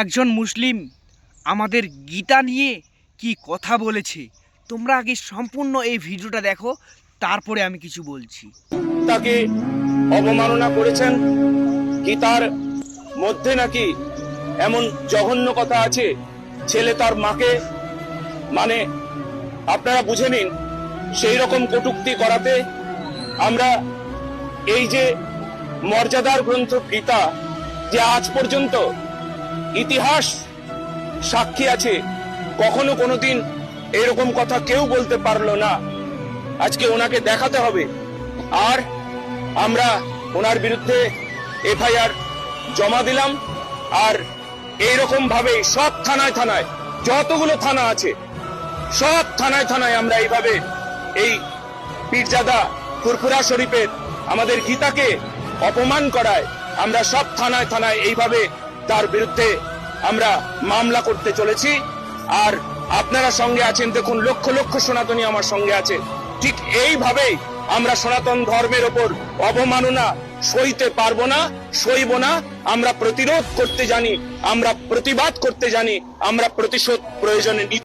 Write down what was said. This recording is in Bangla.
একজন মুসলিম আমাদের গীতা নিয়ে কি কথা বলেছে। তোমরা আগে সম্পূর্ণ এই ভিডিওটা দেখো, তারপরে আমি কিছু বলছি। তাকে অবমাননা করেছেন। গীতার মধ্যে নাকি এমন জঘন্য কথা আছে, ছেলে তার মাকে, মানে আপনারা বুঝে নিন, সেই রকম কটূক্তি করাতে আমরা এই যে মর্যাদার গ্রন্থ গীতা, যে আজ পর্যন্ত ইতিহাস সাক্ষী আছে, কখনো কোনোদিন এরকম কথা কেউ বলতে পারলো না। আজকে ওনাকে দেখাতে হবে। আর আমরা ওনার বিরুদ্ধে এফআইআর জমা দিলাম। আর এইরকম ভাবে সব থানায় থানায়, যতগুলো থানা আছে সব থানায় থানায় আমরা এইভাবে এই পীরজাদা ফুরফুরা শরীফের আমাদের গীতাকে অপমান করায় আমরা সব থানায় থানায় এইভাবে তার বিরুদ্ধে আমরা মামলা করতে চলেছি। আর আপনারা সঙ্গে আছেন, দেখুন লক্ষ লক্ষ সনাতনী আমার সঙ্গে আছে। ঠিক এইভাবেই আমরা সনাতন ধর্মের ওপর অবমাননা সইতে পারবো না, সইব না। আমরা প্রতিরোধ করতে জানি, আমরা প্রতিবাদ করতে জানি, আমরা প্রতিশোধ প্রয়োজনে